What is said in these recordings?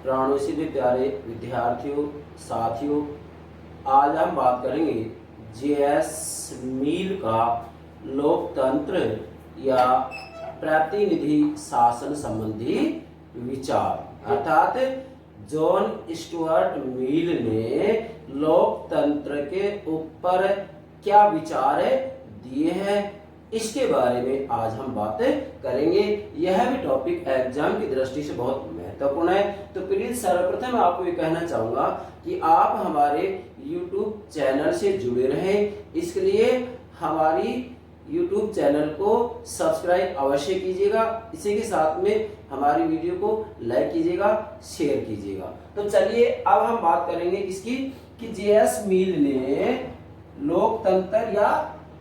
प्राणों से भी प्यारे विद्यार्थियों, साथियों, आज हम बात करेंगे जेएस मील का लोकतंत्र या प्रतिनिधि शासन संबंधी विचार। अर्थात जॉन स्टुअर्ट मिल ने लोकतंत्र के ऊपर क्या विचार दिए हैं, इसके बारे में आज हम बात करेंगे। यह भी टॉपिक एग्जाम की दृष्टि से बहुत महत्वपूर्ण है। तो प्लीज सर्वप्रथम आपको ये कहना चाहूंगा कि आप हमारे YouTube चैनल से जुड़े रहें। इसके लिए हमारी YouTube चैनल को सब्सक्राइब अवश्य कीजिएगा। इसी के साथ में हमारी वीडियो को लाइक कीजिएगा, शेयर कीजिएगा। तो चलिए अब हम बात करेंगे इसकी कि जेएस मिल ने लोकतंत्र या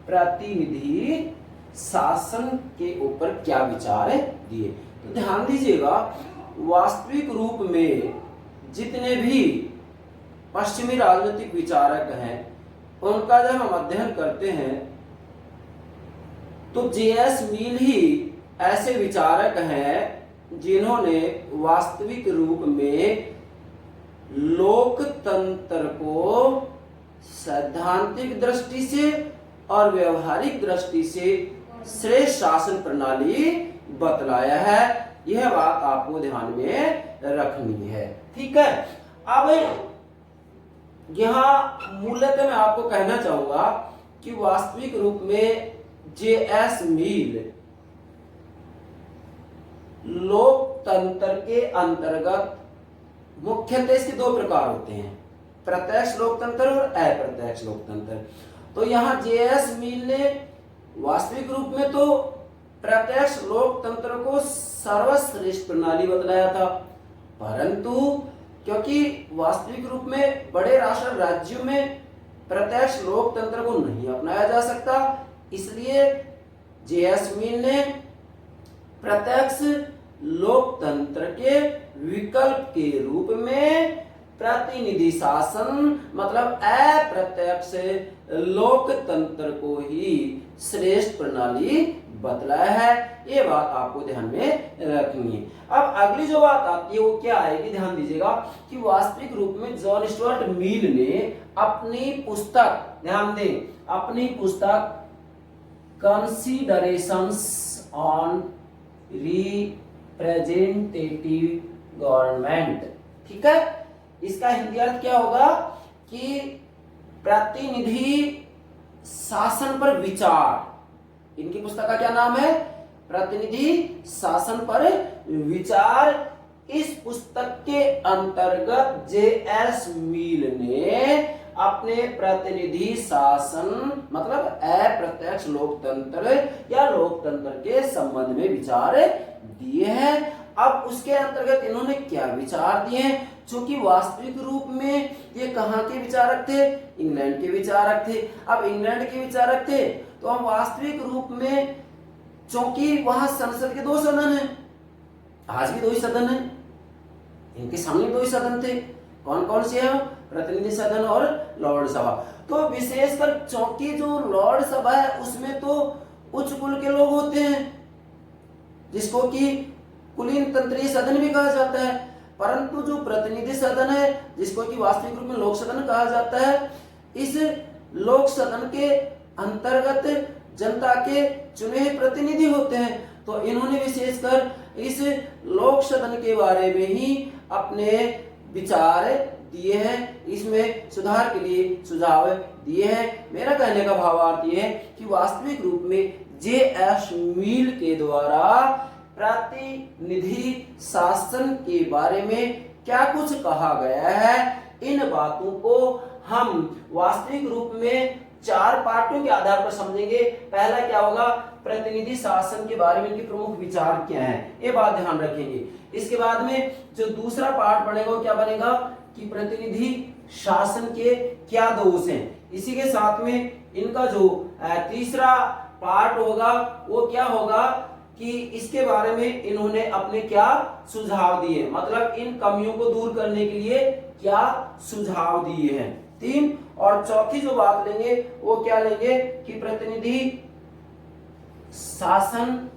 प्रतिनिधि शासन के ऊपर क्या विचार दिए। तो ध्यान दीजिएगा, वास्तविक रूप में जितने भी पश्चिमी राजनीतिक विचारक हैं उनका जब हम अध्ययन करते हैं तो जेएस मिल ही ऐसे विचारक हैं जिन्होंने वास्तविक रूप में लोकतंत्र को सैद्धांतिक दृष्टि से और व्यवहारिक दृष्टि से श्रेष्ठ शासन प्रणाली बतलाया है। यह बात आपको ध्यान में रखनी है, ठीक है। अब यहां मूलतः मैं आपको कहना चाहूंगा कि वास्तविक रूप में जेएस मिल लोकतंत्र के अंतर्गत मुख्यतः इसके दो प्रकार होते हैं, प्रत्यक्ष लोकतंत्र और अप्रत्यक्ष लोकतंत्र। तो यहाँ जेएस मिल ने वास्तविक रूप में तो प्रत्यक्ष लोकतंत्र को सर्वश्रेष्ठ प्रणाली बतलाया था, परंतु क्योंकि वास्तविक रूप में बड़े राष्ट्र राज्यों में प्रत्यक्ष लोकतंत्र को नहीं अपनाया जा सकता, इसलिए जेएस मिल ने प्रत्यक्ष लोकतंत्र के विकल्प के रूप में प्रतिनिधि शासन मतलब अप्रत्यक्ष लोकतंत्र को ही श्रेष्ठ प्रणाली बतलाया है। ये बात आपको ध्यान में रखनी है। अब अगली जो बात आती है वो क्या आएगी, ध्यान दीजिएगा कि वास्तविक रूप में जॉन स्टुअर्ट मिल ने अपनी पुस्तक, ध्यान दें, अपनी पुस्तक कंसीडरेशंस ऑन रिप्रेजेंटेटिव गवर्नमेंट, ठीक है, इसका हिंदी अर्थ क्या होगा कि प्रतिनिधि शासन पर विचार। इनकी पुस्तक का क्या नाम है, प्रतिनिधि शासन पर विचार। इस पुस्तक के अंतर्गत जेएस मिल ने अपने प्रतिनिधि शासन मतलब अप्रत्यक्ष लोकतंत्र या लोकतंत्र के संबंध में विचार दिए हैं। अब उसके अंतर्गत इन्होंने क्या विचार दिए हैं, चूंकि वास्तविक रूप में ये कहाँ के विचारक थे, इंग्लैंड के विचारक थे। अब इंग्लैंड के विचारक थे तो हम वास्तविक रूप में, चूंकि वहां संसद के दो सदन हैं, आज भी दो ही सदन हैं, इनके सामने दो ही सदन थे, कौन कौन से हैं, प्रतिनिधि सदन और लॉर्ड सभा। तो विशेषकर चूंकि जो लॉर्ड सभा है उसमें तो उच्च कुल के लोग होते हैं जिसको कि कुलीन तंत्रीय सदन भी कहा जाता है, परंतु जो प्रतिनिधि सदन है जिसको कि वास्तविक रूप में लोक सदन कहा जाता है, इस लोक सदन के अंतर्गत जनता के चुने हुए प्रतिनिधि होते हैं। तो इन्होंने विशेषकर इस लोक सदन के बारे में ही अपने विचार दिए हैं, इसमें सुधार के लिए सुझाव दिए हैं। मेरा कहने का भावार्थ ये है कि वास्तविक रूप में जेएस मिल के द्वारा प्रतिनिधि शासन के बारे में क्या कुछ कहा गया है, इन बातों को हम वास्तविक रूप में चार पार्टों के आधार पर समझेंगे। पहला क्या होगा, प्रतिनिधि शासन के बारे में इनके प्रमुख विचार क्या हैं, ये बात ध्यान रखेंगे। इसके बाद में जो दूसरा पार्ट बनेगा वो क्या बनेगा कि प्रतिनिधि शासन के क्या दोष हैं। इसी के साथ में इनका जो तीसरा पार्ट होगा वो क्या होगा कि इसके बारे में इन्होंने अपने क्या सुझाव दिए, मतलब इन कमियों को दूर करने के लिए क्या सुझाव दिए हैं। तीन और चौथी जो बात लेंगे वो क्या लेंगे कि प्रतिनिधि शासन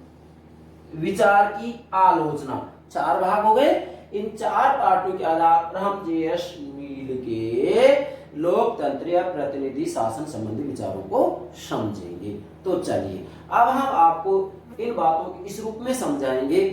विचार की आलोचना। चार भाग हो गए। इन 4 पार्टों के आधार पर हम जेएस मिल के लोकतंत्र या प्रतिनिधि शासन संबंधी विचारों को समझेंगे। तो चलिए अब हम आपको इन बातों को इस रूप में समझाएंगे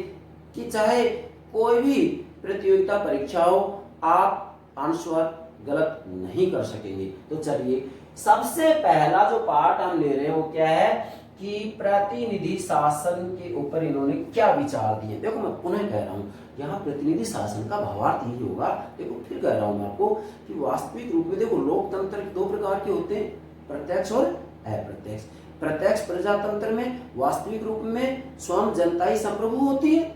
कि चाहे कोई भी प्रतियोगिता परीक्षा हो, आप आंसर गलत नहीं कर सकेंगे। तो चलिए सबसे पहला जो पार्ट हम ले रहे हैं वो क्या है कि प्रतिनिधि शासन के ऊपर इन्होंने क्या विचार दिए। देखो मैं पुनः कह रहा हूँ, यहाँ प्रतिनिधि शासन का भावार्थ यही होगा। देखो फिर कह रहा हूँ मैं आपको कि वास्तविक रूप में देखो लोकतंत्र 2 प्रकार के होते हैं, प्रत्यक्ष और अप्रत्यक्ष। प्रत्यक्ष प्रजातंत्र में वास्तविक रूप में स्वयं जनता ही संप्रभु होती है,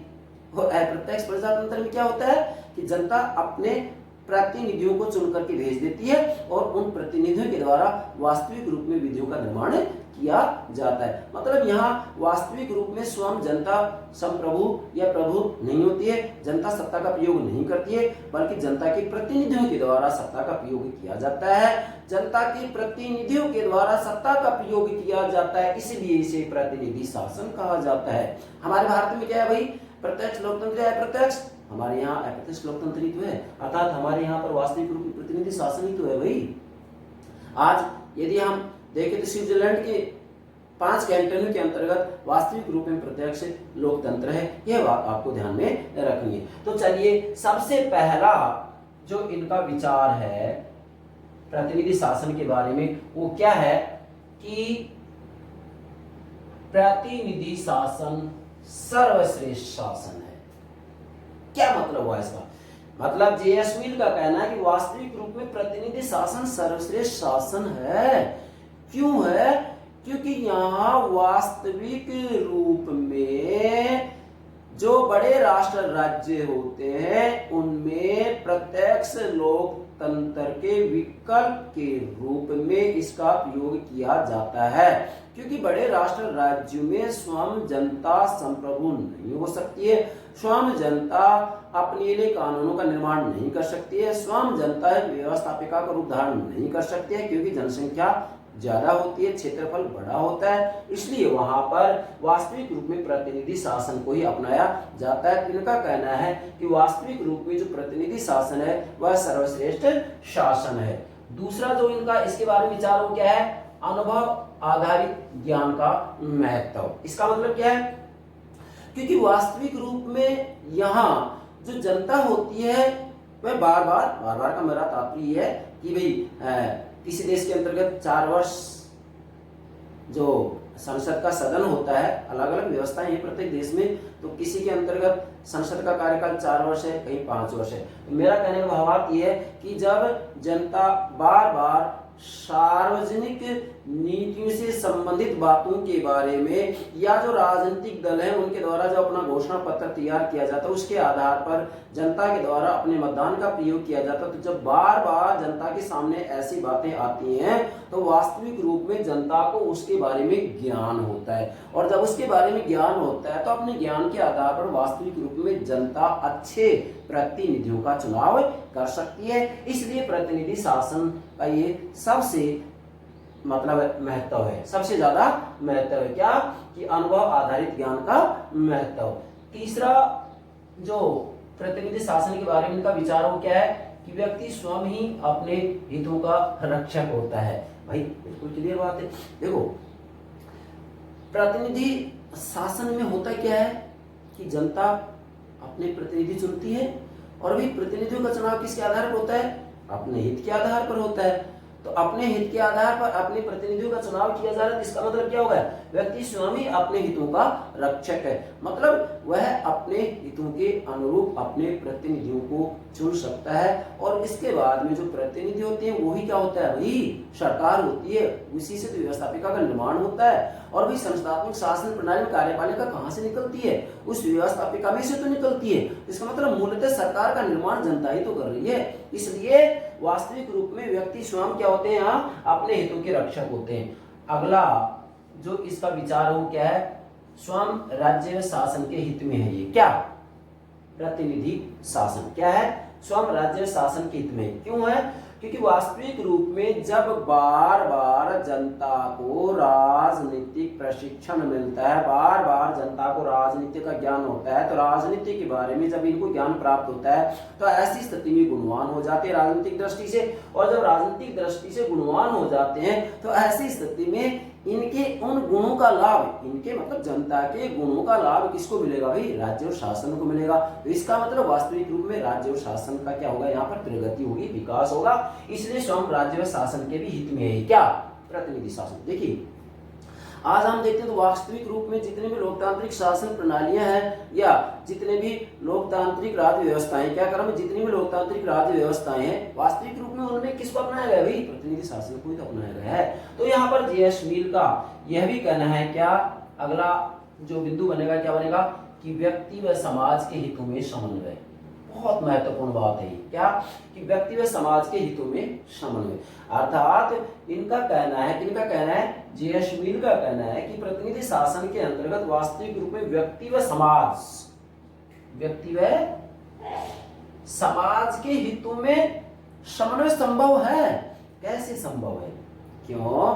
और अप्रत्यक्ष प्रजातंत्र में क्या होता है कि जनता अपने प्रतिनिधियों को चुन करके भेज देती है और उन प्रतिनिधियों के द्वारा वास्तविक रूप में विधियों का निर्माण किया जाता है। मतलब यहाँ वास्तविक रूप में स्वयं जनता संप्रभु या प्रभु नहीं होती है, जनता सत्ता का प्रयोग नहीं करती है, बल्कि जनता के प्रतिनिधियों के द्वारा सत्ता का प्रयोग किया जाता है। जनता के प्रतिनिधियों के द्वारा सत्ता का प्रयोग किया जाता है, इसलिए इसे प्रतिनिधि शासन कहा जाता है। हमारे भारत में क्या है भाई, प्रत्यक्ष लोकतंत्र है, अप्रत्यक्ष। हमारे यहाँ अप्रत्यक्ष लोकतंत्र ही तो है, अर्थात हमारे यहाँ पर वास्तविक रूप में प्रतिनिधि शासन ही तो है भाई। आज यदि हम देखें तो स्विट्जरलैंड के 5 कैंटनों के अंतर्गत वास्तविक रूप में प्रत्यक्ष लोकतंत्र है, यह बात आपको ध्यान में रखनी है। तो चलिए सबसे पहला जो इनका विचार है प्रतिनिधि शासन के बारे में वो क्या है कि प्रतिनिधि शासन सर्वश्रेष्ठ शासन है। क्या मतलब हुआ इसका? मतलब जेएस मिल का कहना है कि वास्तविक रूप में प्रतिनिधि शासन सर्वश्रेष्ठ शासन है। क्यों है? क्योंकि यहाँ वास्तविक रूप में जो बड़े राष्ट्र राज्य होते हैं उनमें प्रत्यक्ष लोकतंत्र के विकल्प के रूप में इसका प्रयोग किया जाता है। क्योंकि बड़े राष्ट्र राज्यों में स्वयं जनता संप्रभु नहीं हो सकती है, स्वयं जनता अपने लिए कानूनों का निर्माण नहीं कर सकती है, स्वयं जनता व्यवस्थापिका का रूप धारण नहीं कर सकती है, क्योंकि जनसंख्या ज्यादा होती है, क्षेत्रफल बड़ा होता है, इसलिए वहां पर वास्तविक रूप में प्रतिनिधि शासन को ही अपनाया जाता है। इनका कहना है कि वास्तविक रूप में जो प्रतिनिधि शासन है वह सर्वश्रेष्ठ शासन है। दूसरा जो इनका इसके बारे में विचार हो क्या है, अनुभव आधारित ज्ञान का महत्व। इसका मतलब क्या है, क्योंकि वास्तविक रूप में यहाँ जो जनता होती है वह बार बार का मेरा तात्पर्य है कि भाई किसी देश के अंतर्गत 4 वर्ष जो संसद का सदन होता है, अलग अलग व्यवस्थाएं हैं प्रत्येक देश में, तो किसी के अंतर्गत संसद का कार्यकाल 4 वर्ष है, कहीं 5 वर्ष है। तो मेरा कहने का भावार्थ यह है कि जब जनता बार बार सार्वजनिक नीतियों से संबंधित बातों के बारे में या जो राजनीतिक दल है उनके द्वारा जो अपना घोषणा पत्र तैयार किया जाता है उसके आधार पर जनता के द्वारा अपने मतदान का प्रयोग किया जाता है, तो जब बार बार जनता के सामने ऐसी बातें आती हैं तो वास्तविक रूप में जनता को उसके बारे में ज्ञान होता है, और जब उसके बारे में ज्ञान होता है तो अपने ज्ञान के आधार पर वास्तविक रूप में जनता अच्छे प्रतिनिधियों का चुनाव कर सकती है। इसलिए प्रतिनिधि शासन का ये सबसे मतलब महत्व है, सबसे ज्यादा महत्व है। क्या कि अनुभव आधारित ज्ञान का महत्व। तीसरा जो प्रतिनिधि शासन के बारे में इनका विचार हो क्या है कि व्यक्ति स्वयं ही अपने हितों का रक्षक होता है। भाई बिल्कुल क्लियर बात है। देखो प्रतिनिधि शासन में होता क्या है कि जनता अपने प्रतिनिधि चुनती है, और भी प्रतिनिधियों का चुनाव किसके आधार पर होता है, अपने हित के आधार पर होता है। तो अपने हित के आधार पर अपने प्रतिनिधियों का चुनाव किया जा रहा है, इसका मतलब क्या होगा, व्यक्ति स्वयं ही अपने हितों का रक्षक है। मतलब वह अपने हितों के अनुरूप अपने प्रतिनिधियों को चुन सकता है, और इसके बाद में जो प्रतिनिधि होते हैं वही क्या होता है, वही सरकार होती है, उसी से तो व्यवस्थापिका का निर्माण होता है। और भी संस्थात्मक शासन प्रणाली में कार्यपालिका कहाँ से निकलती है, उस व्यवस्थापिका में से तो निकलती है। इसका मतलब मूलतः सरकार का निर्माण जनता ही तो कर रही है। इसलिए वास्तविक रूप में व्यक्ति स्वयं क्या होते हैं, यहाँ अपने हितों के रक्षक होते हैं। अगला जो इसका विचार हो क्या है, स्वयं राज्य शासन के हित में है। ये क्या प्रतिनिधि शासन क्या है, स्वयं राज्य शासन के हित में। क्यों है, क्योंकि वास्तविक रूप में जब बार बार जनता को राजनीतिक प्रशिक्षण मिलता है, बार बार जनता को राजनीति का ज्ञान होता है, तो राजनीति के बारे में जब इनको ज्ञान प्राप्त होता है तो ऐसी स्थिति में गुणवान हो जाते हैं राजनीतिक दृष्टि से। और जब राजनीतिक दृष्टि से गुणवान हो जाते हैं तो ऐसी स्थिति में इनके उन गुणों का लाभ, इनके मतलब जनता के गुणों का लाभ किसको मिलेगा भाई? राज्य और शासन को मिलेगा। तो इसका मतलब वास्तविक रूप में राज्य और शासन का क्या होगा? यहाँ पर प्रगति होगी, विकास होगा। इसलिए स्वयं राज्य और शासन के भी हित में है क्या? प्रतिनिधि शासन। देखिए आज हम देखते हैं तो वास्तविक रूप में जितने भी लोकतांत्रिक शासन प्रणालियां हैं या जितने भी लोकतांत्रिक राज्य व्यवस्थाएं, क्या करें, जितनी भी लोकतांत्रिक राज्य व्यवस्थाएं हैं वास्तविक रूप में उनमें किसको अपनाया गया भाई? प्रतिनिधि शासन को ही तो अपनाया गया है। तो यहाँ पर जे.एस. मिल का यह भी कहना है क्या, अगला जो बिंदु बनेगा क्या बनेगा कि व्यक्ति व समाज के हितों में समन्वय। बहुत महत्वपूर्ण बात है क्या कि व्यक्ति व समाज के हितों में समन्वय, अर्थात इनका कहना है, किनका कहना है? जे.एस. मिल का कहना है कि प्रतिनिधि शासन के अंतर्गत वास्तविक रूप में व्यक्ति व समाज के हितों में समन्वय संभव है। कैसे संभव है? क्यों?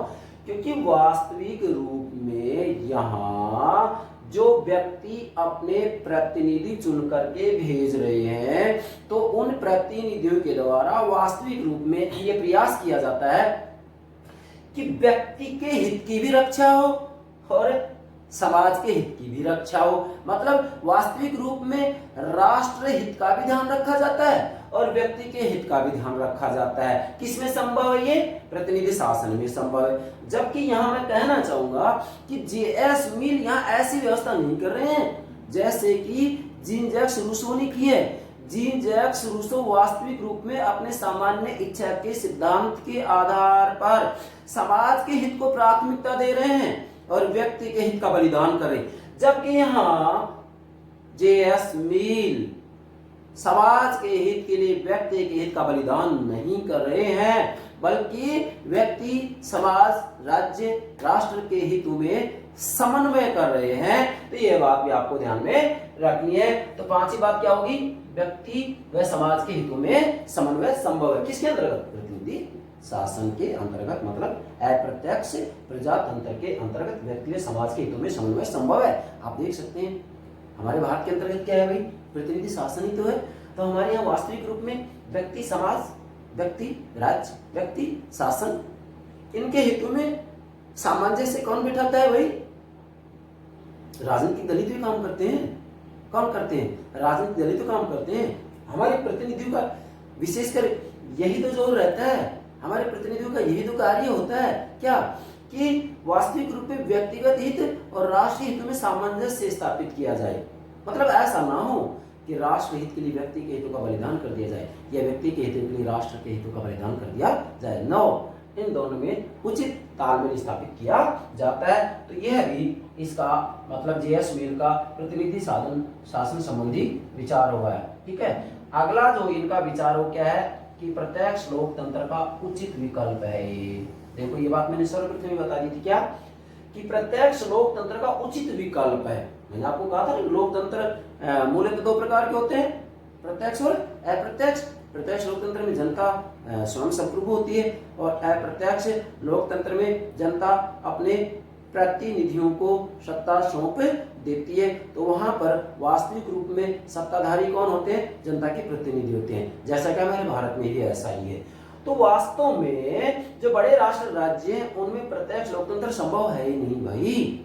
क्योंकि वास्तविक रूप में यहाँ जो व्यक्ति अपने प्रतिनिधि चुन करके भेज रहे हैं तो उन प्रतिनिधियों के द्वारा वास्तविक रूप में ये प्रयास किया जाता है कि व्यक्ति के हित की भी रक्षा हो और समाज के हित की भी रक्षा हो। मतलब वास्तविक रूप में राष्ट्र हित का भी ध्यान रखा जाता है और व्यक्ति के हित का भी ध्यान रखा जाता है। किसमें संभव है? ये प्रतिनिधि शासन में संभव है। जबकि यहाँ मैं कहना चाहूंगा कि जे.एस. मिल यहाँ ऐसी व्यवस्था नहीं कर रहे हैं जैसे कि जीन जैक्स रूसो ने की है। जीन जैक्स रूसो वास्तविक रूप में अपने सामान्य इच्छा के सिद्धांत के आधार पर समाज के हित को प्राथमिकता दे रहे हैं और व्यक्ति के हित का बलिदान कर रहे हैं। जबकि यहाँ जे.एस. मिल समाज के हित के लिए व्यक्ति के हित का बलिदान नहीं कर रहे हैं, बल्कि व्यक्ति, समाज, राज्य, राष्ट्र के हितों में समन्वय कर रहे हैं। तो यह बात भी आपको ध्यान में रखनी है। तो पांचवी बात क्या होगी? व्यक्ति व समाज के हितों में समन्वय संभव है। किसके अंतर्गत? प्रतिनिधि शासन के अंतर्गत, मतलब अप्रत्यक्ष प्रजातंत्र के अंतर्गत व्यक्ति व समाज के हितों में समन्वय संभव है। आप देख सकते हैं हमारे भारत के अंतर्गत क्या है भाई? प्रतिनिधि शासन ही तो है। तो हमारे यहाँ वास्तविक रूप में व्यक्ति समाज, व्यक्ति राज्य, व्यक्ति शासन, इनके हितों में सामंजस्य कौन बिठाता है भाई? राजनीतिक दल ही तो काम करते हैं। कौन करते हैं? राजनीतिक दल ही तो काम करते हैं। हमारे प्रतिनिधियों का विशेषकर यही तो जोर रहता है, हमारे प्रतिनिधियों का यही तो कार्य होता है क्या कि वास्तविक रूप में व्यक्तिगत हित और राष्ट्रीय हित में सामंजस्य स्थापित किया जाए। मतलब ऐसा ना हो कि राष्ट्र हित के लिए व्यक्ति के हितों का बलिदान कर दिया जाए या व्यक्ति के हितों के लिए राष्ट्र के हितों का बलिदान कर दिया जाए। नो, इन दोनों में उचित तालमेल स्थापित किया जाता है। तो यह भी इसका मतलब जे.एस. मिल का प्रतिनिधि शासन संबंधी विचार हुआ है। ठीक है, अगला जो इनका विचार हो क्या है कि प्रत्यक्ष लोकतंत्र का उचित विकल्प है। देखो ये बात मैंने सर्वप्रथम ही बता दी थी क्या कि प्रत्यक्ष लोकतंत्र का उचित विकल्प है। मैंने आपको कहा था लोकतंत्र मूलतः दो प्रकार के होते हैं, प्रत्यक्ष और अप्रत्यक्ष। प्रत्यक्ष लोकतंत्र में जनता स्वयं संप्रभु होती है और अप्रत्यक्ष लोकतंत्र में जनता अपने प्रतिनिधियों को सत्ता सौंप देती है। तो वहां पर वास्तविक रूप में सत्ताधारी कौन होते हैं? जनता के प्रतिनिधि होते हैं, जैसा कि हमारे भारत में भी ऐसा ही है। तो वास्तव में जो बड़े राष्ट्र राज्य हैं उनमें प्रत्यक्ष लोकतंत्र संभव है ही नहीं भाई।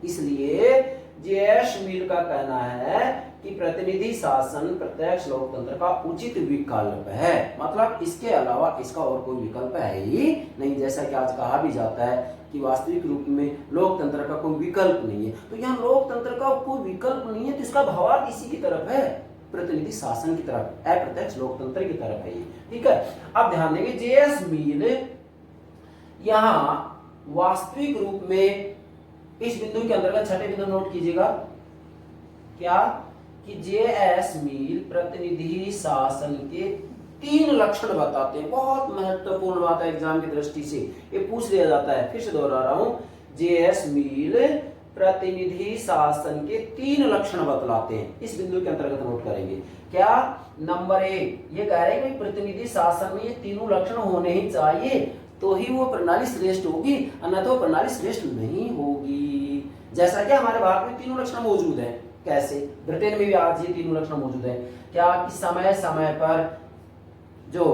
इसलिए जे.एस. मिल का कहना है कि प्रतिनिधि शासन प्रत्यक्ष लोकतंत्र का उचित विकल्प है। मतलब इसके अलावा इसका और कोई विकल्प है ही नहीं। जैसा कि आज कहा भी जाता है कि वास्तविक रूप में लोकतंत्र का कोई विकल्प नहीं है। तो यहाँ लोकतंत्र का कोई विकल्प नहीं है तो इसका भावार्थ इसी की तरफ है, प्रतिनिधि शासन की तरफ, अप्रत्यक्ष लोकतंत्र की तरफ है ये। ठीक है, अब ध्यान देंगे जे.एस. मिल यहाँ वास्तविक रूप में इस बिंदु के अंतर्गत छठे बिंदु नोट कीजिएगा क्या कि जे.एस. मिल प्रतिनिधि शासन के 3 लक्षण बताते हैं। बहुत महत्वपूर्ण बात है एग्जाम की दृष्टि से, ये पूछ लिया जाता है। फिर से दोहरा रहा हूं, जे.एस. मिल प्रतिनिधि शासन के 3 लक्षण बतलाते हैं। इस बिंदु के अंतर्गत नोट करेंगे क्या? नंबर 1 ये कह रहे हैं कि प्रतिनिधि शासन में ये तीनों लक्षण होने ही चाहिए तो ही वो प्रणाली श्रेष्ठ होगी, अन्यथा वो प्रणाली श्रेष्ठ नहीं होगी। जैसा कि हमारे भारत में तीनों लक्षण मौजूद है। कैसे? ब्रिटेन में भी आज ये तीनों लक्षण मौजूद है। क्या? कि समय समय पर जो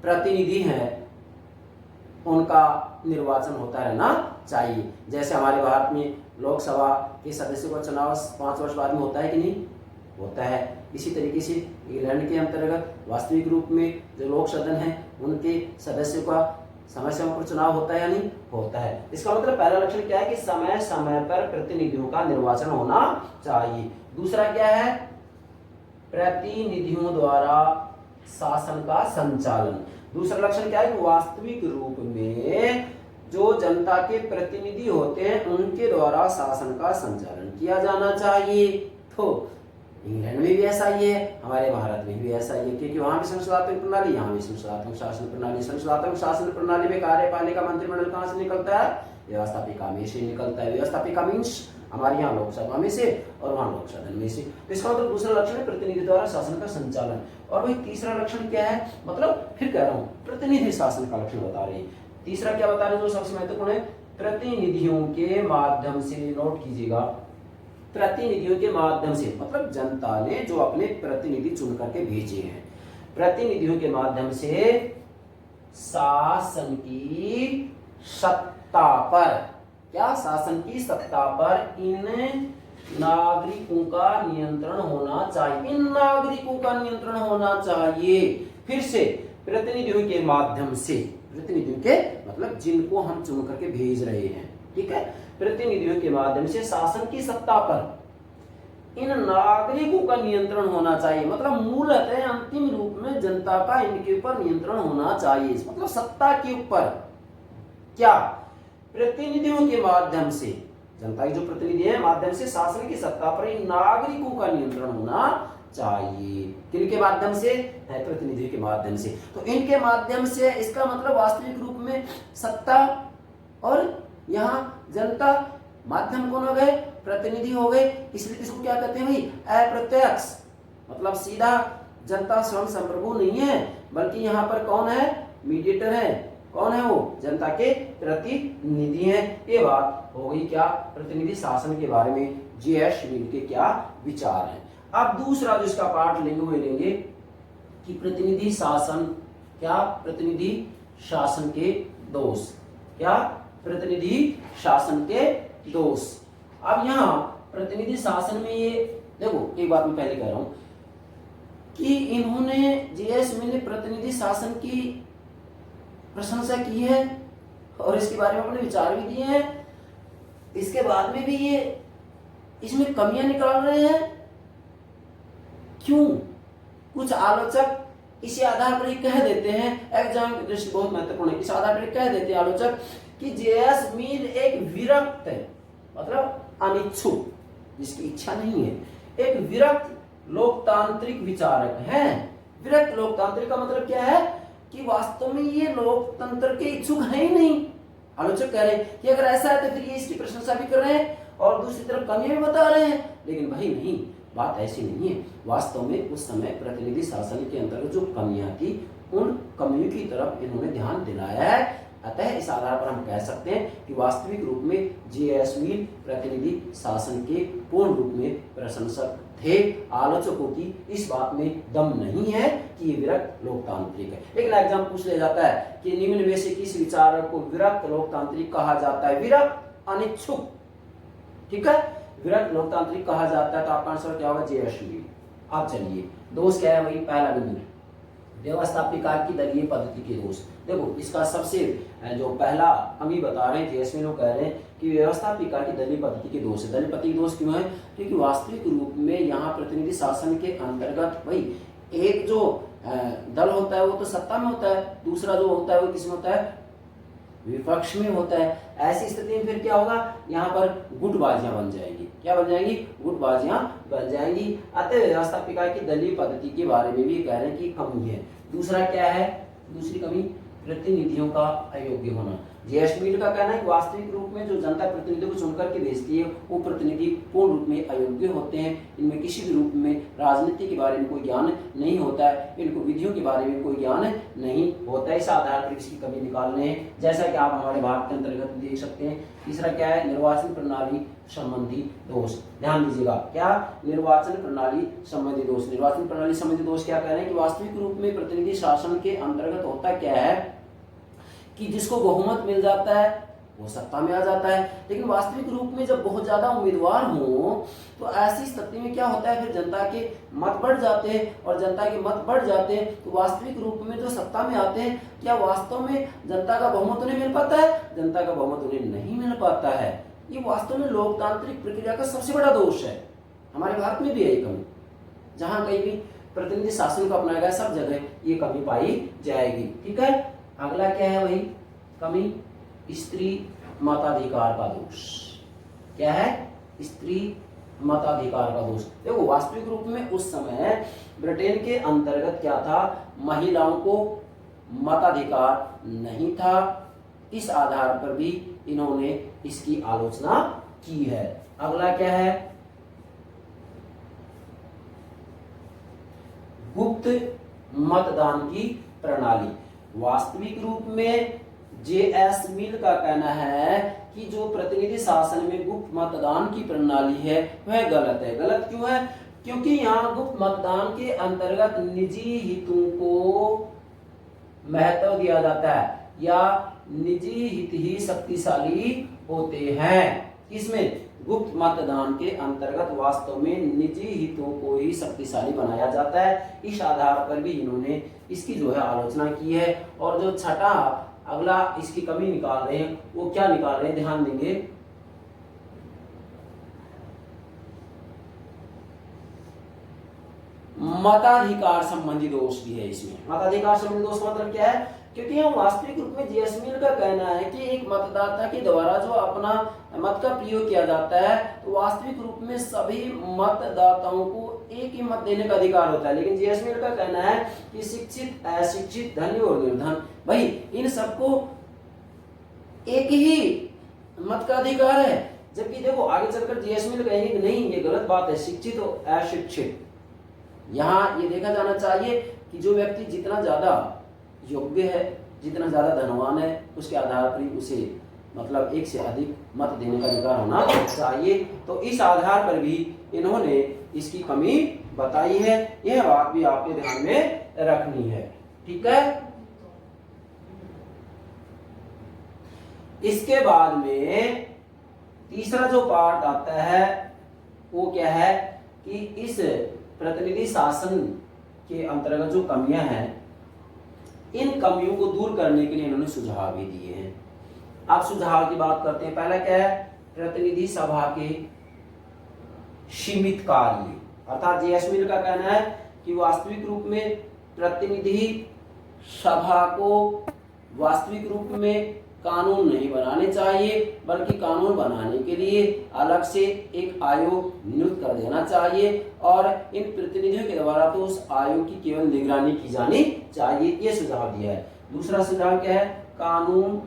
प्रतिनिधि हैं उनका निर्वाचन होता रहना चाहिए। जैसे हमारे भारत में लोकसभा के सदस्यों का चुनाव 5 वर्ष बाद में होता है कि नहीं? होता है। इसी तरीके से इंग्लैंड के अंतर्गत वास्तविक रूप में जो लोक सदन है उनके सदस्यों का समय समय पर चुनाव होता है या नहीं? होता है। इसका मतलब पहला लक्षण क्या है कि समय समय पर प्रतिनिधियों का निर्वाचन होना चाहिए। दूसरा क्या है? प्रतिनिधियों द्वारा शासन का संचालन। दूसरा लक्षण क्या है कि वास्तविक रूप में जो जनता के प्रतिनिधि होते हैं उनके द्वारा शासन का संचालन किया जाना चाहिए। तो इंग्लैंड में भी ऐसा ही है, हमारे भारत में भी ऐसा ही है, क्योंकि वहां भी संसदात्मक प्रणाली, यहाँ भी संसदात्मक शासन प्रणाली। संसदात्मक शासन प्रणाली में कार्यपालिका मंत्रिमंडल कहाँ से निकलता है? व्यवस्थापिका में से निकलता है। व्यवस्थापिका मीन्स हमारे यहाँ लोकसभा में से और वहाँ लोक सदन में से। तो इसका मतलब दूसरा लक्षण है प्रतिनिधि द्वारा शासन का संचालन। और वही तीसरा लक्षण क्या है? मतलब फिर कह रहा हूँ प्रतिनिधि शासन का लक्षण बता रहे हैं। तीसरा क्या बता रहे हैं जो सबसे महत्वपूर्ण है? प्रतिनिधियों के माध्यम से, नोट कीजिएगा, प्रतिनिधियों के माध्यम से मतलब जनता ने जो अपने प्रतिनिधि चुन करके भेजे हैं, प्रतिनिधियों के माध्यम से शासन की सत्ता पर, क्या? शासन की सत्ता पर इन नागरिकों का नियंत्रण होना चाहिए। इन नागरिकों का नियंत्रण होना चाहिए। फिर से प्रतिनिधियों के माध्यम से, प्रतिनिधियों के मतलब जिनको हम चुन करके भेज रहे हैं, ठीक है? प्रतिनिधियों के माध्यम से शासन की सत्ता पर इन नागरिकों का नियंत्रण होना चाहिए। मतलब मूलतः अंतिम रूप में जनता का इनके ऊपर नियंत्रण होना चाहिए। मतलब सत्ता के ऊपर क्या? प्रतिनिधियों के माध्यम से, जनता के जो प्रतिनिधि है माध्यम से शासन की सत्ता पर इन नागरिकों का नियंत्रण होना चाहिए। किनके माध्यम से? है प्रतिनिधियों के माध्यम से। तो इनके माध्यम से इसका मतलब वास्तविक रूप में सत्ता और यहाँ जनता, माध्यम कौन हो गए? प्रतिनिधि हो गए। इसलिए इसको क्या कहते हैं भाई? अप्रत्यक्ष। मतलब सीधा जनता स्वयं संप्रभु नहीं है, बल्कि यहाँ पर कौन है? मीडिएटर है। कौन है वो? जनता के प्रतिनिधि हैं। ये बात हो गई क्या? प्रतिनिधि शासन के बारे में J.S. मिल के क्या विचार है। अब दूसरा जो इसका पार्ट लेंगे वो लेंगे कि प्रतिनिधि शासन, क्या? प्रतिनिधि शासन के दोष। क्या? प्रतिनिधि शासन के दोष। अब यहाँ प्रतिनिधि शासन में ये देखो, एक बात मैं पहले कह रहा हूं कि इन्होंने J.S. मिल ने प्रतिनिधि शासन की प्रशंसा की है और इसके बारे में अपने विचार भी दिए हैं। इसके बाद में भी ये इसमें कमियां निकाल रहे हैं। क्यों? कुछ आलोचक इसी आधार पर कह देते हैं, एग्जाम की दृष्टि बहुत महत्वपूर्ण है, इस आधार पर कह देते हैं आलोचक कि J.S. मिल एक विरक्त है, मतलब अनिच्छुक, जिसकी इच्छा नहीं है, एक विरक्त लोकतांत्रिक विचारक है। विरक्त लोकतांत्रिक का मतलब क्या है? कि वास्तव में ये लोकतंत्र के इच्छुक है ही नहीं। आलोचक कह रहे हैं कि अगर ऐसा है तो फिर ये इसकी प्रशंसा भी कर रहे हैं और दूसरी तरफ कमियां भी बता रहे हैं। लेकिन भाई नहीं, बात ऐसी नहीं है। वास्तव में उस समय प्रतिनिधि शासन के अंतर्गत जो कमियां थी उन कमियों की तरफ इन्होंने ध्यान दिलाया है। अतः इस आधार पर हम कह सकते हैं कि वास्तविक रूप में J.S. मिल प्रतिनिधि शासन के पूर्ण रूप में प्रशंसक थे। आलोचकों की इस बात में दम नहीं है कि ये विरक्त लोकतांत्रिक है। लेकिन एग्जाम पूछ लिया जाता है कि निम्न में से किस विचारक को विरक्त लोकतांत्रिक कहा जाता है? विरक्त अनिच्छुक, ठीक है, विरक्त लोकतांत्रिक कहा जाता है। तो आपका आंसर क्या होगा? J.S. मिल। अब चलिए दोष क्या है? वही पहला बिंदु, व्यवस्थापिका की दलीय पद्धति के दोष। देखो इसका सबसे जो पहला हम ही बता रहे हैं, J.S. मिल कह रहे हैं कि व्यवस्थापिका की दलीय पद्धति के दोष है। दलीय पद्धति के दोष क्यों है? क्योंकि वास्तविक रूप में यहाँ प्रतिनिधि शासन के अंतर्गत भाई एक जो दल होता है वो तो सत्ता में होता है, दूसरा जो होता है वो किसमें होता है? विपक्ष में होता है। ऐसी स्थिति में फिर क्या होगा? यहाँ पर गुटबाजियां बन जाएंगी। क्या बन जाएंगी? गुटबाजियां बन जाएंगी। अतः व्यवस्थापिका की दलीय पद्धति के बारे में भी कह रहे हैं कि कमी है। दूसरा क्या है? दूसरी कमी प्रतिनिधियों का अयोग्य होना। जे.एस. मिल का कहना है कि वास्तविक रूप में जो जनता प्रतिनिधियों को चुनकर के भेजती है वो प्रतिनिधि पूर्ण रूप में अयोग्य होते हैं। इनमें किसी भी रूप में राजनीति के बारे में कोई ज्ञान नहीं होता है, इनको विधियों के बारे में कोई ज्ञान नहीं होता है। इस आधार पर इसकी कमी निकालने हैं, जैसा कि आप हमारे भारत के अंतर्गत देख सकते हैं। तीसरा क्या है, निर्वाचन प्रणाली संबंधी दोष। ध्यान दीजिएगा, क्या, निर्वाचन प्रणाली संबंधी दोष। निर्वाचन प्रणाली संबंधी दोष क्या कह रहे हैं कि वास्तविक रूप में प्रतिनिधि शासन के अंतर्गत होता क्या है कि जिसको बहुमत मिल जाता है वो सत्ता में आ जाता है, लेकिन वास्तविक रूप में जब बहुत ज्यादा उम्मीदवार हो तो ऐसी स्थिति में क्या होता है, फिर जनता के मत बढ़ जाते हैं, और जनता के मत बढ़ जाते हैं तो वास्तविक रूप में जो सत्ता में आते हैं, क्या वास्तव में जनता का बहुमत उन्हें मिल पाता है? जनता का बहुमत उन्हें नहीं मिल पाता है। ये वास्तव में लोकतांत्रिक प्रक्रिया का सबसे बड़ा दोष है। हमारे भारत में भी है ये कमी, जहां कहीं भी प्रतिनिधि शासन को अपनाया गया सब जगह ये कमी पाई जाएगी। ठीक है, अगला क्या है, वही कमी, स्त्री मताधिकार का दोष। क्या है, स्त्री मताधिकार का दोष। देखो वास्तविक रूप में उस समय ब्रिटेन के अंतर्गत क्या था, महिलाओं को मताधिकार नहीं था। इस आधार पर भी इन्होंने इसकी आलोचना की है। अगला क्या है, गुप्त मतदान की प्रणाली। वास्तविक रूप में जे.एस. मिल का कहना है कि जो प्रतिनिधि शासन में गुप्त मतदान की प्रणाली है वह गलत है। गलत क्यों है? क्योंकि यहाँ गुप्त मतदान के अंतर्गत निजी हितों को महत्व दिया जाता है, या निजी हित ही शक्तिशाली होते हैं। इसमें गुप्त मतदान के अंतर्गत वास्तव में निजी हितों को ही शक्तिशाली बनाया जाता है। इस आधार पर भी इन्होंने इसकी जो है आलोचना की है। और जो छठा अगला इसकी कमी निकाल रहे हैं, वो क्या निकाल रहे हैं, ध्यान देंगे। मताधिकार संबंधी दोष भी है इसमें। मताधिकार संबंधी दोष मतलब क्या है, क्योंकि यहाँ वास्तविक रूप में जे.एस. मिल का कहना है कि एक मतदाता के द्वारा जो अपना मत का प्रयोग किया जाता है तो वास्तविक रूप में सभी मतदाताओं को एक ही मत देने का अधिकार होता है। लेकिन जे.एस. मिल का कहना है कि शिक्षित, अशिक्षित, धनी और निर्धन, भाई इन सबको एक ही मत का अधिकार है। जबकि देखो आगे चलकर जे.एस. मिल कहेंगे कि नहीं, ये गलत बात है, शिक्षित और अशिक्षित। यहाँ ये देखा जाना चाहिए कि जो व्यक्ति जितना ज्यादा योग्य है, जितना ज्यादा धनवान है, उसके आधार पर उसे मतलब एक से अधिक मत देने का अधिकार होना चाहिए। तो इस आधार पर भी इन्होंने इसकी कमी बताई है। यह बात भी आपके ध्यान में रखनी है। ठीक है, इसके बाद में तीसरा जो पार्ट आता है वो क्या है कि इस प्रतिनिधि शासन के अंतर्गत जो कमियां हैं, इन कमियों को दूर करने के लिए इन्होंने सुझाव भी दिए हैं। आप सुझाव की बात करते हैं। पहला क्या है, प्रतिनिधि सभा के सीमित कार्य। अर्थात जे.एस. मिल का कहना है कि वास्तविक रूप में प्रतिनिधि सभा को वास्तविक रूप में कानून नहीं बनाने चाहिए, बल्कि कानून बनाने के लिए अलग से एक आयोग नियुक्त कर देना चाहिए, और इन प्रतिनिधियों के द्वारा तो उस आयोग की केवल निगरानी की जानी चाहिए। ये सुझाव दिया है। दूसरा सुझाव क्या है, कानून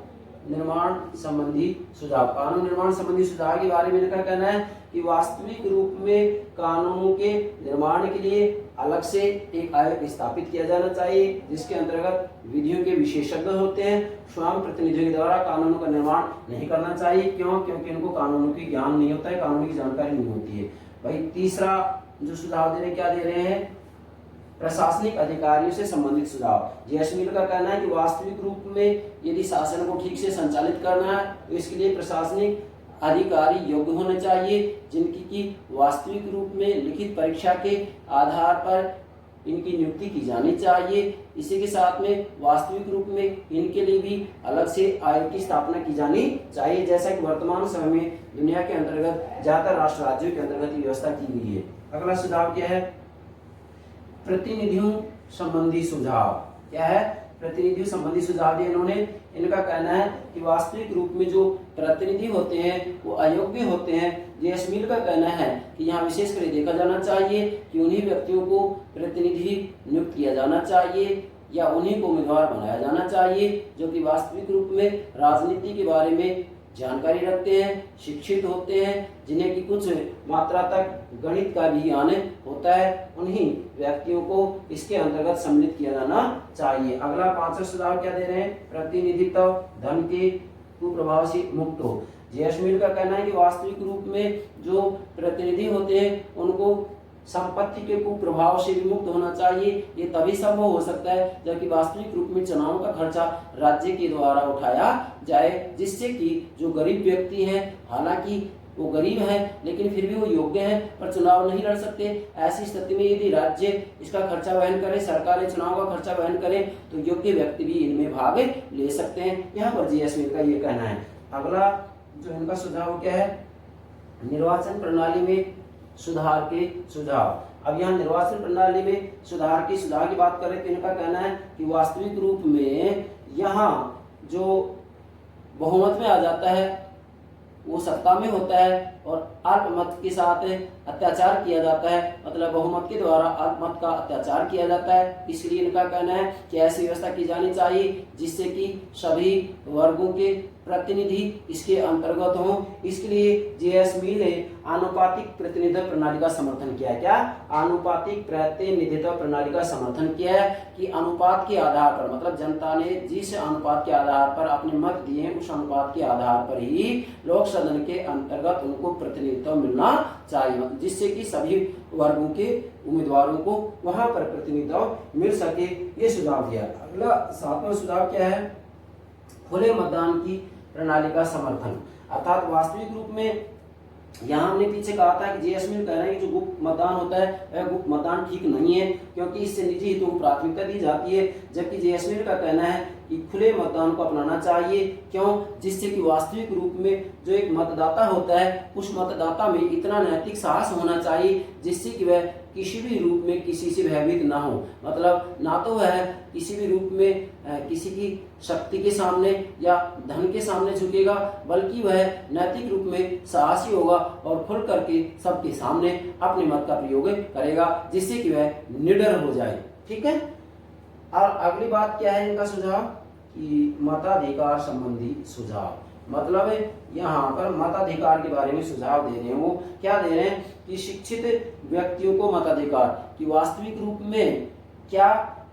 निर्माण संबंधी सुझाव। कानून निर्माण संबंधी सुझाव के बारे में इनका कहना है कि वास्तविक रूप में कानूनों के निर्माण के लिए अलग से एक आयोग स्थापित किया जाना चाहिए, जिसके अंतर्गत विधियों के विशेषज्ञ होते हैं। स्वयं प्रतिनिधियों के द्वारा कानूनों का निर्माण नहीं करना चाहिए। क्यों? क्योंकि उनको कानूनों की ज्ञान नहीं होता है, कानून की जानकारी नहीं होती है। भाई तीसरा जो सुझाव दे रहे, क्या दे रहे हैं, प्रशासनिक अधिकारियों से संबंधित सुझाव। जे.एस. मिल का कहना है कि वास्तविक रूप में यदि शासन को ठीक से संचालित करना है तो इसके लिए प्रशासनिक अधिकारी योग्य होने चाहिए, जिनकी की वास्तविक रूप में लिखित परीक्षा के आधार पर इनकी नियुक्ति की जानी चाहिए। इसी के साथ में वास्तविक रूप में इनके लिए भी अलग से आयोग की स्थापना की जानी चाहिए, जैसा कि वर्तमान समय में दुनिया के अंतर्गत ज्यादातर राष्ट्र राज्यों के अंतर्गत व्यवस्था की गई है। अगला सुझाव क्या है, प्रतिनिधियों संबंधी सुझाव। क्या है, प्रतिनिधियों संबंधी सुझाव दिए इन्होंने। इनका कहना है कि वास्तविक रूप में जो प्रतिनिधि होते हैं वो अयोग्य होते हैं। जे.एस. मिल का कहना है कि यहाँ विशेष कर देखा जाना चाहिए कि उन्हीं व्यक्तियों को प्रतिनिधि नियुक्त किया जाना चाहिए या उन्हीं को उम्मीदवार बनाया जाना चाहिए जो कि वास्तविक रूप में राजनीति के बारे में जानकारी रखते हैं, शिक्षित होते हैं, जिन्हें कि कुछ मात्रा तक गणित का भी ज्ञान होता है। उन्हीं व्यक्तियों को इसके अंतर्गत सम्मिलित किया जाना चाहिए। अगला 5वां सुझाव क्या दे रहे हैं? प्रतिनिधित्व धन के कुप्रभाव से मुक्त हो। जे.एस. मिल का कहना है कि वास्तविक रूप में जो प्रतिनिधि होते हैं उनको संपत्ति के कुप्रभाव से भी मुक्त होना चाहिए। ये तभी संभव हो सकता है जबकि वास्तविक रूप में चुनाव का खर्चा राज्य के द्वारा उठाया जाए, जिससे कि जो गरीब व्यक्ति हैं, हालांकि वो गरीब है लेकिन फिर भी वो योग्य है पर चुनाव नहीं लड़ सकते, ऐसी स्थिति में यदि राज्य इसका खर्चा वहन करे, सरकारें चुनाव का खर्चा वहन करें तो योग्य व्यक्ति भी इनमें भाग ले सकते हैं। यहाँ पर जे.एस. मिल का ये कहना है। अगला जो इनका सुझाव क्या है? निर्वाचन प्रणाली में सुधार के सुझाव। अब यहाँ निर्वाचन प्रणाली में सुधार की बात करें तो इनका कहना है कि वास्तविक रूप में यहाँ जो बहुमत में आ जाता है वो सत्ता में होता है और अल्पमत के साथ अत्याचार किया जाता है, मतलब बहुमत के द्वारा अल्पमत का अत्याचार किया जाता है। इसलिए इनका कहना है कि ऐसी व्यवस्था की जानी चाहिए जिससे कि सभी वर्गों के प्रतिनिधि इसके अंतर्गत हों। इसके लिए जे.एस. मिल ने आनुपातिक प्रतिनिधित्व प्रणाली का समर्थन किया। क्या? आनुपातिक प्रतिनिधित्व प्रणाली का समर्थन किया है कि अनुपात के आधार पर, मतलब जनता ने जिस अनुपात के आधार पर अपने मत दिए उस अनुपात के आधार पर ही लोक सदन के अंतर्गत उनको प्रतिनिधित्व मिलना चाहिए, जिससे कि सभी वर्गों के उम्मीदवारों को वहां पर प्रतिनिधित्व मिल सके। ये सुझाव दिया। अगला 7वां सुझाव क्या है? खुले मतदान की प्रणाली का समर्थन। अर्थात वास्तविक रूप में यहाँ हमने पीछे कहा था कि जे.एस. मिल कह रहे हैं कि जो गुप्त मतदान होता है वह गुप्त मतदान ठीक नहीं है क्योंकि इससे निजी हितों को प्राथमिकता दी जाती है, जबकि जे.एस. मिल का कहना है कि खुले मतदान को अपनाना चाहिए। क्यों? जिससे कि वास्तविक रूप में जो एक मतदाता होता है उस मतदाता में इतना नैतिक साहस होना चाहिए जिससे कि वह किसी भी रूप में किसी से भयभीत ना हो, मतलब ना तो वह किसी भी रूप में किसी की शक्ति के सामने या धन के सामने झुकेगा, बल्कि वह नैतिक रूप में साहसी होगा और खुल करके सबके सामने अपने मत का प्रयोग करेगा जिससे कि वह निडर हो जाए। ठीक है। और अगली बात क्या है इनका सुझाव? कि मताधिकार संबंधी सुझाव, मतलब यहाँ पर मताधिकार के बारे में सुझाव दे रहे हैं। वो क्या दे रहे हैं कि शिक्षित व्यक्तियों को मताधिकार, कि वास्तविक रूप में क्या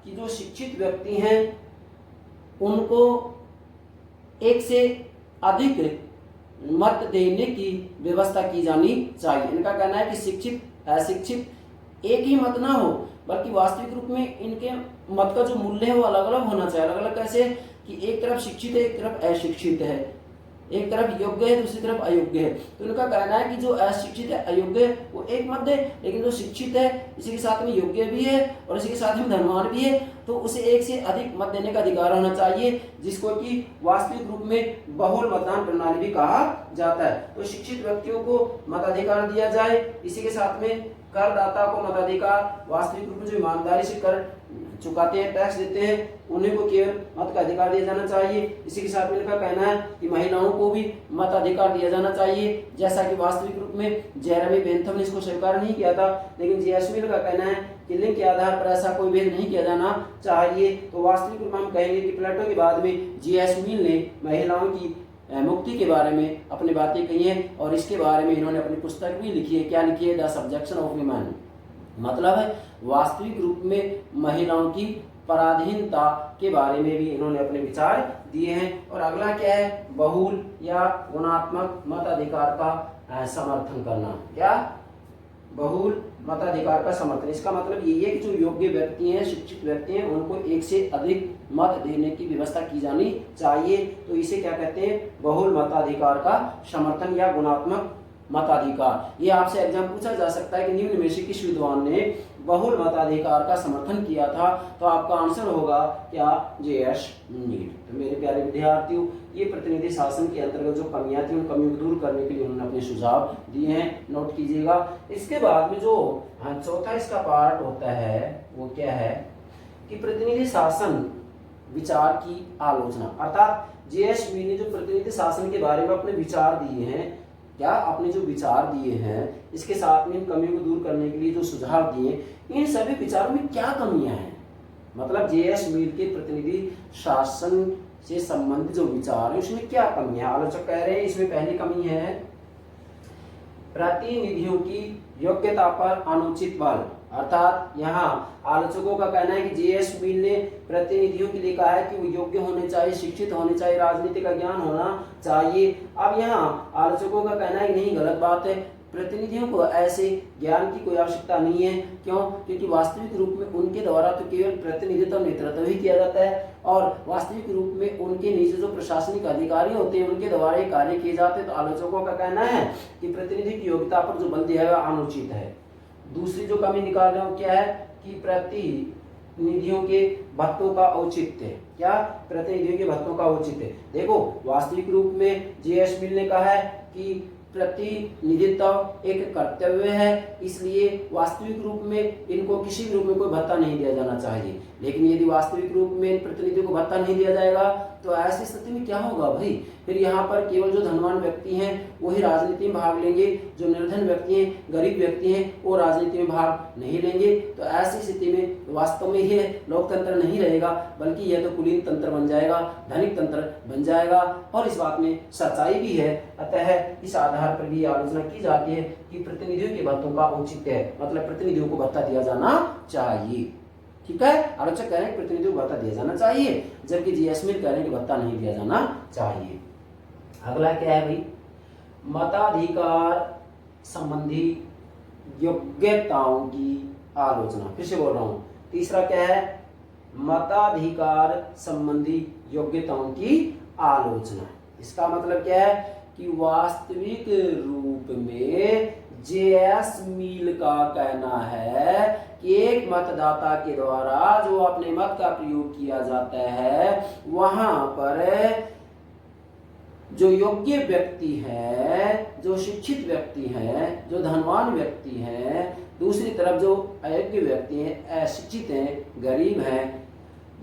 कि जो शिक्षित व्यक्ति हैं उनको एक से अधिक मत देने की व्यवस्था की जानी चाहिए। इनका कहना है कि शिक्षित अशिक्षित एक ही मत ना हो, बल्कि वास्तविक रूप में इनके मत का जो मूल्य है वो अलग अलग होना चाहिए। अलग अलग कैसे? कि एक तरफ शिक्षित है, एक तरफ अशिक्षित है, एक तरफ योग्य है, दूसरी तरफ अयोग्य है। तो इनका कहना है कि जो अशिक्षित है, अयोग्य है, वो एक मत दे, लेकिन जो शिक्षित है इसी के साथ में योग्य भी है और इसी के साथ में धनवान भी है तो उसे एक से अधिक मत देने का अधिकार होना चाहिए, जिसको कि वास्तविक रूप में बहुल मतदान प्रणाली भी कहा जाता है। तो शिक्षित व्यक्तियों को मताधिकार दिया जाए, इसी के साथ में करदाता को मताधिकार, वास्तविक रूप में जो ईमानदारी से कर चुकाते हैं, टैक्स देते हैं, उन्हीं को केवल मत का अधिकार दिया जाना चाहिए। इसी के साथ में इनका कहना है कि महिलाओं को भी मताधिकार दिया जाना चाहिए, जैसा कि वास्तविक रूप में जेरेमी बेंथम ने इसको स्वीकार नहीं किया था, लेकिन जे.एस. मिल का कहना है कि लिंग के आधार पर ऐसा कोई भेद नहीं किया जाना चाहिए। तो वास्तविक रूप में हम कहेंगे कि प्लेटो के बाद में जे.एस. मिल ने महिलाओं की मुक्ति के बारे में अपनी बातें कही हैं और इसके बारे में इन्होंने अपनी पुस्तक भी लिखी है। क्या लिखी है? द सब्जेक्शन ऑफ वुमेन, मतलब है वास्तविक रूप में महिलाओं की पराधीनता के बारे में भी इन्होंने अपने विचार दिए हैं। और अगला क्या है? बहुल या गुणात्मक मताधिकार का समर्थन करना। क्या? बहुल मताधिकार का समर्थन। इसका मतलब यही है कि जो योग्य व्यक्ति हैं, शिक्षित व्यक्ति हैं, उनको एक से अधिक मत देने की व्यवस्था की जानी चाहिए। तो इसे क्या कहते हैं? बहुल मताधिकार का समर्थन या गुणात्मक मताधिकार। ये आपसे एग्जाम पूछा जा सकता है कि निम्न में से किस विद्वान ने बहुल मताधिकार का समर्थन किया था? तो आपका आंसर होगा क्या? जे.एस. मिल। तो मेरे प्यारे विद्यार्थियों, ये प्रतिनिधि शासन के अंतर्गत जो कमियां थी उन कमियों को दूर करने के लिए उन्होंने अपने सुझाव दिए हैं, नोट कीजिएगा। इसके बाद में जो चौथा इसका पार्ट होता है वो क्या है कि प्रतिनिधि शासन विचार की आलोचना। अर्थात जे.एस. मिल ने जो प्रतिनिधि शासन के बारे में अपने विचार दिए हैं, क्या अपने जो विचार दिए हैं, इसके साथ में इन कमियों को दूर करने के लिए जो सुझाव दिए, इन सभी विचारों में क्या कमियां हैं, मतलब जेएस मिल के प्रतिनिधि शासन से संबंधित जो विचार है उसमें क्या कमी है। आलोचक कह रहे हैं इसमें पहली कमी है प्रतिनिधियों की योग्यता पर अनुचित बल। अर्थात यहाँ आलोचकों का कहना है कि जेएस मिल ने प्रतिनिधियों के लिए कहा है कि वो योग्य होने चाहिए, शिक्षित होने चाहिए, राजनीति का ज्ञान होना चाहिए। अब यहाँ आलोचकों का कहना है कि नहीं, गलत बात है, प्रतिनिधियों को ऐसे ज्ञान की कोई आवश्यकता नहीं है। क्यों? क्योंकि वास्तविक रूप में उनके द्वारा तो केवल प्रतिनिधित्व नेतृत्व ही किया जाता है और वास्तविक रूप में उनके नीचे जो प्रशासनिक अधिकारी होते हैं उनके द्वारा ये कार्य किए जाते हैं। तो आलोचकों का कहना है कि प्रतिनिधि की योग्यता पर जो बल दिया है वह अनुचित है। दूसरी जो कमी निकाल रहे हो क्या है कि प्रतिनिधियों के भत्तों का औचित्य। क्या? प्रतिनिधियों के भत्तों का औचित्य। देखो वास्तविक रूप में जेएस मिल ने कहा है कि प्रतिनिधित्व एक कर्तव्य है, इसलिए वास्तविक रूप में इनको किसी भी रूप में कोई भत्ता नहीं दिया जाना चाहिए। लेकिन यदि वास्तविक रूप में इन प्रतिनिधियों को भत्ता नहीं दिया जाएगा तो ऐसी स्थिति में क्या होगा भाई? फिर यहाँ पर केवल जो धनवान व्यक्ति हैं वही राजनीति में भाग लेंगे, जो निर्धन व्यक्ति हैं, गरीब व्यक्ति हैं वो राजनीति में भाग नहीं लेंगे। तो ऐसी स्थिति में वास्तव में ये लोकतंत्र नहीं रहेगा बल्कि यह तो कुलीन तंत्र बन जाएगा, धनिक तंत्र बन जाएगा। और इस बात में सच्चाई भी है। अतः इस आधार पर भी आलोचना की जाती है कि प्रतिनिधियों के भत्तों का औचित्य है, मतलब प्रतिनिधियों को भत्ता दिया जाना चाहिए। ठीक है, आलोचक कह रहे हैं प्रतिनिधियों को भत्ता दिया जाना चाहिए, जबकि जेएस मिल कह रहे हैं कि भत्ता नहीं दिया जाना चाहिए। अगला क्या है भाई? मताधिकार संबंधी योग्यताओं की आलोचना। फिर से बोल रहा हूं, तीसरा क्या है? मताधिकार संबंधी योग्यताओं की आलोचना। इसका मतलब क्या है कि वास्तविक रूप में जेएस मिल का कहना है कि एक मतदाता के द्वारा जो अपने मत का प्रयोग किया जाता है वहां पर जो योग्य व्यक्ति है, जो शिक्षित व्यक्ति है, जो धनवान व्यक्ति है, दूसरी तरफ जो अयोग्य व्यक्ति है, अशिक्षित हैं, गरीब हैं,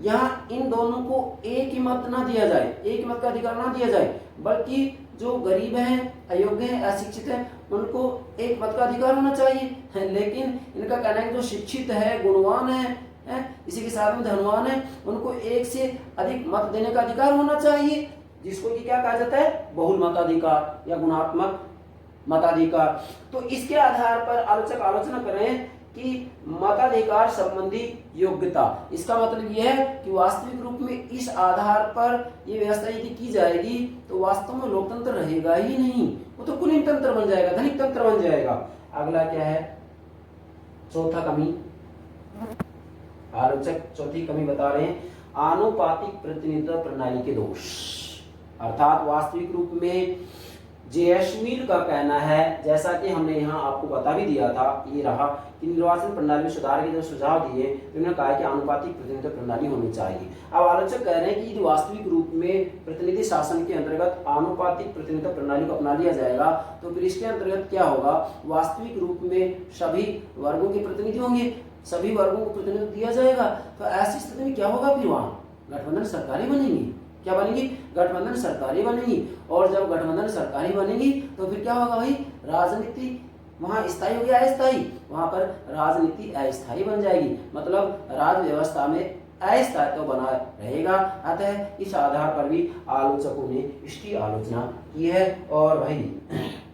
यहाँ इन दोनों को एक ही मत ना दिया जाए, एक मत का अधिकार ना दिया जाए, बल्कि जो गरीब हैं, अयोग्य हैं, अशिक्षित हैं उनको एक मत का अधिकार होना चाहिए। लेकिन इनका कहना है कि जो शिक्षित है, गुणवान है, इसी के साथ में धनवान है, उनको एक से अधिक मत देने का अधिकार होना चाहिए, जिसको कि क्या कहा जाता है? बहुल मताधिकार या गुणात्मक मताधिकार। तो इसके आधार पर आलोचक आलोचना कर रहे हैं कि मताधिकार संबंधी योग्यता। इसका मतलब यह है कि वास्तविक रूप में इस आधार पर यह व्यवस्था यदि की जाएगी तो वास्तव में लोकतंत्र रहेगा ही नहीं, वो तो कुलीन तंत्र बन जाएगा, धनिक तंत्र बन जाएगा। अगला क्या है? चौथा कमी। आलोचक चौथी कमी बता रहे हैं, आनुपातिक प्रतिनिधित्व प्रणाली के दोष। अर्थात वास्तविक रूप में जेएस मिल का कहना है, जैसा कि हमने यहाँ आपको बता भी दिया था, ये रहा कि निर्वाचन प्रणाली में सुधार के जो सुझाव दिए तो उन्होंने कहा कि आनुपातिक प्रतिनिधित्व प्रणाली होनी चाहिए। अब आलोचक कह रहे हैं कि वास्तविक रूप में प्रतिनिधि शासन के अंतर्गत आनुपातिक प्रतिनिधित्व प्रणाली को अपना लिया जाएगा तो फिर इसके अंतर्गत क्या होगा? वास्तविक रूप में सभी वर्गों के प्रतिनिधि होंगे, सभी वर्गों को प्रतिनिधित्व दिया जाएगा। तो ऐसी स्थिति में क्या होगा? फिर वहां गठबंधन सरकारें बनेंगी। क्या बनेगी? गठबंधन सरकारें बनेंगी। और जब गठबंधन सरकारें बनेगी तो फिर क्या होगा भाई? राजनीति वहां स्थायी हो गया, अस्थायी, वहां पर राजनीति अस्थायी बन जाएगी, मतलब राज व्यवस्था में अस्थायित्व बना रहेगा। अतः इस आधार पर भी आलोचकों ने इसकी आलोचना की है। और भाई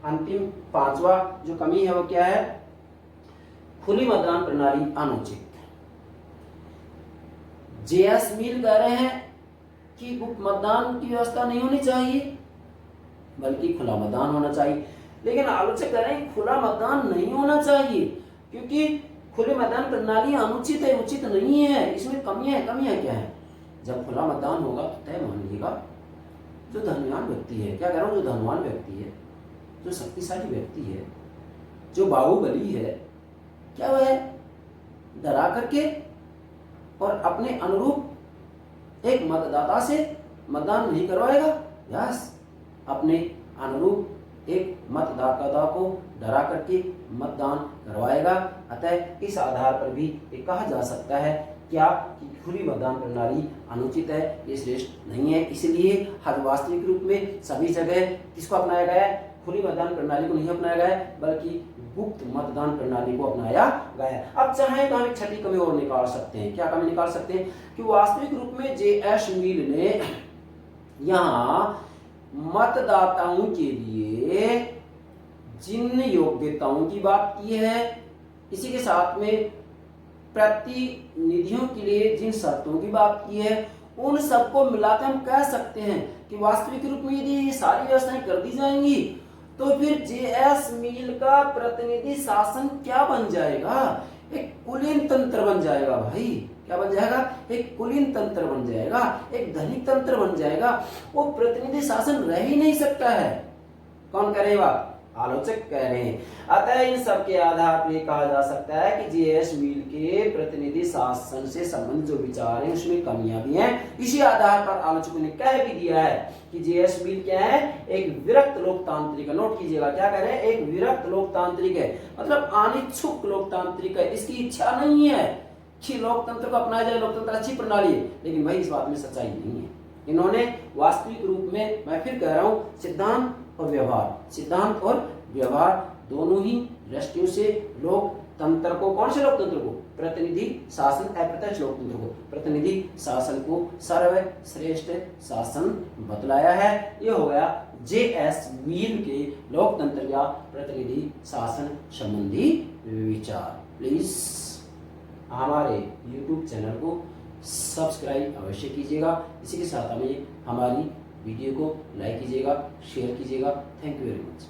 अंतिम पांचवा जो कमी है वो क्या है? खुली मतदान प्रणाली अनुचित। जेएस मिल कह रहे हैं कि गुप्त मतदान की व्यवस्था नहीं होनी चाहिए बल्कि खुला मतदान होना चाहिए, लेकिन आलोचक कह रहे हैं खुला मतदान नहीं होना चाहिए क्योंकि खुले मतदान प्रणाली अनुचित है, उचित नहीं है, इसमें कमियां हैं। कमियां क्या है? जब खुला मतदान होगा तो तय मान लीजिएगा जो धनवान व्यक्ति है, क्या कह रहा हूँ, जो धनवान व्यक्ति है, जो शक्तिशाली व्यक्ति है, जो बाहुबली है, क्या वह डरा करके और अपने अनुरूप एक मतदाता से मतदान नहीं करवाएगा? यस, अपने अनुरूप एक मतदाता को डरा करके मतदान करवाएगा। अतः इस आधार पर भी ये कहा जा सकता है क्या कि खुली मतदान प्रणाली अनुचित है, ये श्रेष्ठ नहीं है। इसलिए हर वास्तविक रूप में सभी जगह किसको अपनाया गया है? खुली मतदान प्रणाली को नहीं अपनाया गया है, बल्कि गुप्त मतदान प्रणाली को अपनाया गया है। अब चाहे तो हम एक छठी कमी और निकाल सकते हैं। क्या कमी निकाल सकते हैं कि वास्तविक रूप में जे.एस. मिल ने यहाँ मतदाताओं के लिए जिन योग्यताओं की बात की है, इसी के साथ में प्रतिनिधियों के लिए जिन शर्तों की बात की है, उन सबको मिलाकर हम कह सकते हैं कि वास्तविक रूप में यदि ये सारी व्यवस्थाएं कर दी जाएंगी तो फिर जे.एस. मिल का प्रतिनिधि शासन क्या बन जाएगा? एक कुलीन तंत्र बन जाएगा भाई। क्या बन जाएगा? एक कुलीन तंत्र बन जाएगा, एक धनिक तंत्र बन जाएगा। वो प्रतिनिधि शासन रह ही नहीं सकता है। कौन कह रहे हैं बात? आलोचक कह रहे हैं। अतः इन सब के आधार पर कहा जा सकता है कि जे.एस. मिल के प्रतिनिधि शासन से संबंधित जो विचार हैं उसमें कमियां भी हैं। इसी आधार पर आलोचकों ने कह भी दिया है कि जे.एस. मिल क्या है? एक विरक्त लोकतांत्रिक है। नोट कीजिएगा, क्या कह रहे हैं? एक विरक्त लोकतांत्रिक है, मतलब अनिच्छुक लोकतांत्रिक है। इसकी इच्छा नहीं है कि लोकतंत्र को अपनाया जाए, लोकतंत्र अच्छी प्रणाली है, लेकिन भाई इस बात में सच्चाई नहीं है। इन्होंने वास्तविक रूप में, मैं फिर कह रहा हूं, सिद्धांत और व्यवहार, सिद्धांत और व्यवहार दोनों ही दृष्टियों से लोकतंत्र को, कौन से लोकतंत्र को? प्रतिनिधि शासन, अप्रत्यक्ष लोकतंत्र को, प्रतिनिधि शासन को सर्वश्रेष्ठ शासन बतलाया है। ये हो गया जे.एस. मिल के लोकतंत्र या प्रतिनिधि शासन संबंधी विचार। प्लीज हमारे YouTube चैनल को सब्सक्राइब अवश्य कीजिएगा। इसी के साथ हमें हमारी वीडियो को लाइक कीजिएगा, शेयर कीजिएगा। Thank you very much.